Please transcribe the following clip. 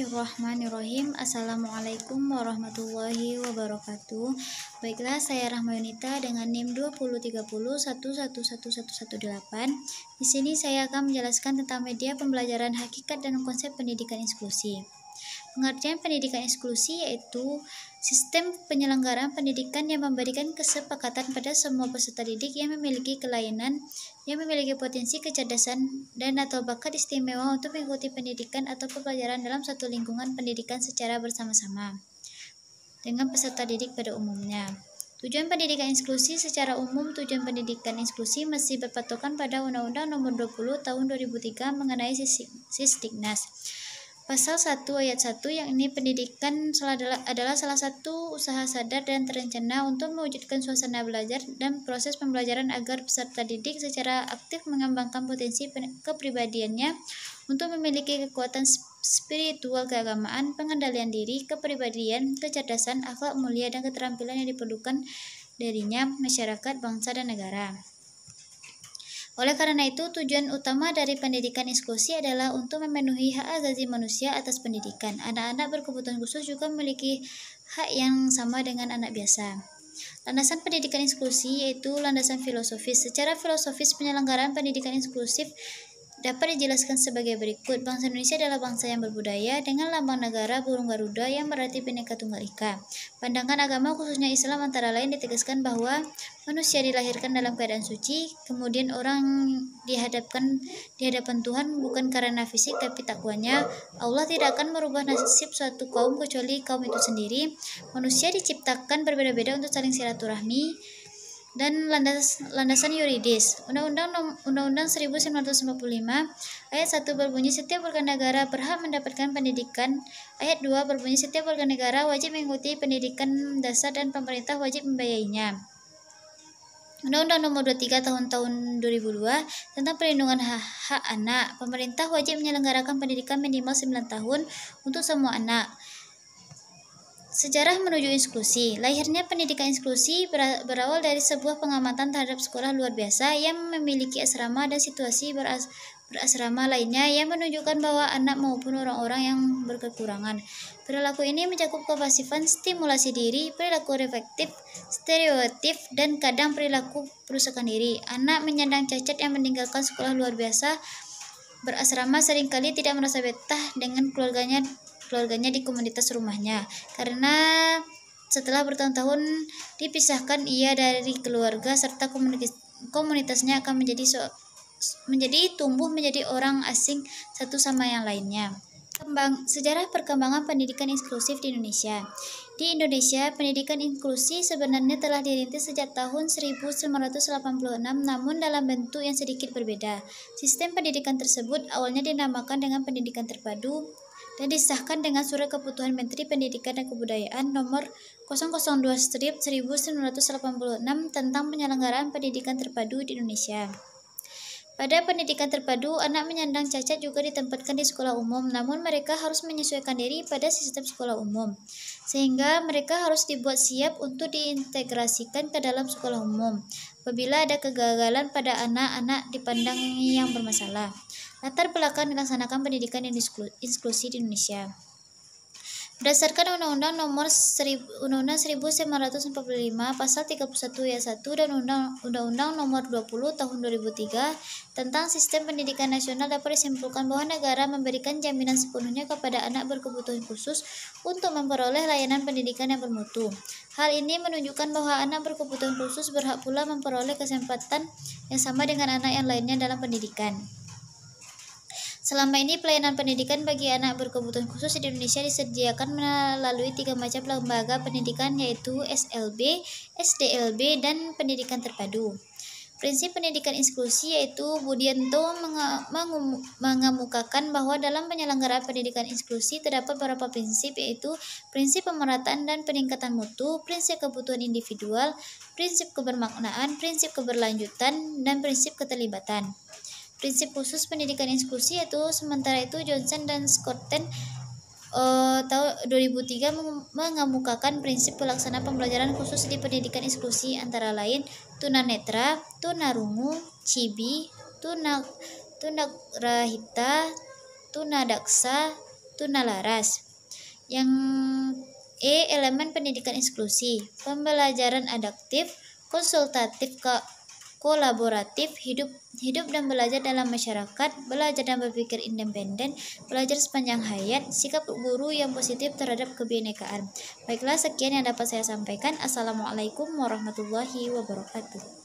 Bismillahirrahmanirrahim. Assalamualaikum warahmatullahi wabarakatuh. Baiklah, saya Rahma Yunita dengan NIM 203011111118. Di sini saya akan menjelaskan tentang media pembelajaran hakikat dan konsep pendidikan inklusi. Pengertian pendidikan inklusi yaitu sistem penyelenggaraan pendidikan yang memberikan kesepakatan pada semua peserta didik yang memiliki kelainan, yang memiliki potensi kecerdasan dan atau bakat istimewa untuk mengikuti pendidikan atau pembelajaran dalam satu lingkungan pendidikan secara bersama-sama dengan peserta didik pada umumnya. Tujuan pendidikan inklusi secara umum, tujuan pendidikan inklusi masih berpatokan pada Undang-Undang Nomor 20 Tahun 2003 mengenai Sisdiknas. Pasal 1 ayat 1 yang ini pendidikan adalah salah satu usaha sadar dan terencana untuk mewujudkan suasana belajar dan proses pembelajaran agar peserta didik secara aktif mengembangkan potensi kepribadiannya untuk memiliki kekuatan spiritual keagamaan, pengendalian diri, kepribadian, kecerdasan, akhlak mulia, dan keterampilan yang diperlukan darinya, masyarakat, bangsa, dan negara. Oleh karena itu, tujuan utama dari pendidikan inklusi adalah untuk memenuhi hak asasi manusia atas pendidikan. Anak-anak berkebutuhan khusus juga memiliki hak yang sama dengan anak biasa. Landasan pendidikan inklusi yaitu landasan filosofis. Secara filosofis, penyelenggaraan pendidikan inklusif dapat dijelaskan sebagai berikut. Bangsa Indonesia adalah bangsa yang berbudaya dengan lambang negara burung Garuda yang berarti Bhinneka Tunggal Ika. Pandangan agama khususnya Islam antara lain ditegaskan bahwa manusia dilahirkan dalam keadaan suci, kemudian orang di hadapan Tuhan bukan karena fisik tapi takwanya. Allah tidak akan merubah nasib suatu kaum kecuali kaum itu sendiri. Manusia diciptakan berbeda-beda untuk saling silaturahmi. Dan landasan yuridis. Undang-Undang 1945 ayat 1 berbunyi setiap warga negara berhak mendapatkan pendidikan. Ayat 2 berbunyi setiap warga negara wajib mengikuti pendidikan dasar dan pemerintah wajib membiayainya. Undang-Undang Nomor 23 tahun 2002 tentang perlindungan hak anak. Pemerintah wajib menyelenggarakan pendidikan minimal 9 tahun untuk semua anak. Sejarah menuju inklusi. Lahirnya pendidikan inklusi berawal dari sebuah pengamatan terhadap sekolah luar biasa yang memiliki asrama dan situasi berasrama lainnya yang menunjukkan bahwa anak maupun orang-orang yang berkekurangan. Perilaku ini mencakup kepasifan, stimulasi diri, perilaku reflektif, stereotip, dan kadang perilaku perusakan diri. Anak menyandang cacat yang meninggalkan sekolah luar biasa berasrama seringkali tidak merasa betah dengan keluarganya di komunitas rumahnya karena setelah bertahun-tahun dipisahkan ia dari keluarga serta komunitasnya akan tumbuh menjadi orang asing satu sama yang lainnya. Sejarah perkembangan pendidikan inklusif di Indonesia. Di Indonesia, pendidikan inklusi sebenarnya telah dirintis sejak tahun 1986 namun dalam bentuk yang sedikit berbeda. Sistem pendidikan tersebut awalnya dinamakan dengan pendidikan terpadu dan disahkan dengan Surat Keputusan Menteri Pendidikan dan Kebudayaan Nomor 002/1986 tentang penyelenggaraan pendidikan terpadu di Indonesia. Pada pendidikan terpadu, anak menyandang cacat juga ditempatkan di sekolah umum, namun mereka harus menyesuaikan diri pada sistem sekolah umum, sehingga mereka harus dibuat siap untuk diintegrasikan ke dalam sekolah umum. Apabila ada kegagalan pada anak-anak dipandang yang bermasalah. Latar belakang dilaksanakan pendidikan inklusi di Indonesia. Berdasarkan Undang-Undang Nomor 1945 Pasal 31 ayat 1 dan Undang-Undang Nomor 20 Tahun 2003 tentang Sistem Pendidikan Nasional dapat disimpulkan bahwa negara memberikan jaminan sepenuhnya kepada anak berkebutuhan khusus untuk memperoleh layanan pendidikan yang bermutu. Hal ini menunjukkan bahwa anak berkebutuhan khusus berhak pula memperoleh kesempatan yang sama dengan anak yang lainnya dalam pendidikan. Selama ini pelayanan pendidikan bagi anak berkebutuhan khusus di Indonesia disediakan melalui 3 macam lembaga pendidikan yaitu SLB, SDLB, dan pendidikan terpadu. Prinsip pendidikan inklusi yaitu Budianto mengemukakan bahwa dalam penyelenggaraan pendidikan inklusi terdapat beberapa prinsip yaitu prinsip pemerataan dan peningkatan mutu, prinsip kebutuhan individual, prinsip kebermaknaan, prinsip keberlanjutan, dan prinsip keterlibatan. Prinsip khusus pendidikan inklusi yaitu sementara itu Johnson dan Scotten tahun 2003 mengemukakan prinsip pelaksanaan pembelajaran khusus di pendidikan inklusi antara lain tunanetra, tunarungu, cibi, tunagrahita, tunadaksa, tunalaras. Yang elemen pendidikan inklusi, pembelajaran adaptif, konsultatif, kolaboratif, hidup dan belajar dalam masyarakat, belajar dan berpikir independen, belajar sepanjang hayat, sikap guru yang positif terhadap kebinekaan. Baiklah, sekian yang dapat saya sampaikan. Assalamualaikum warahmatullahi wabarakatuh.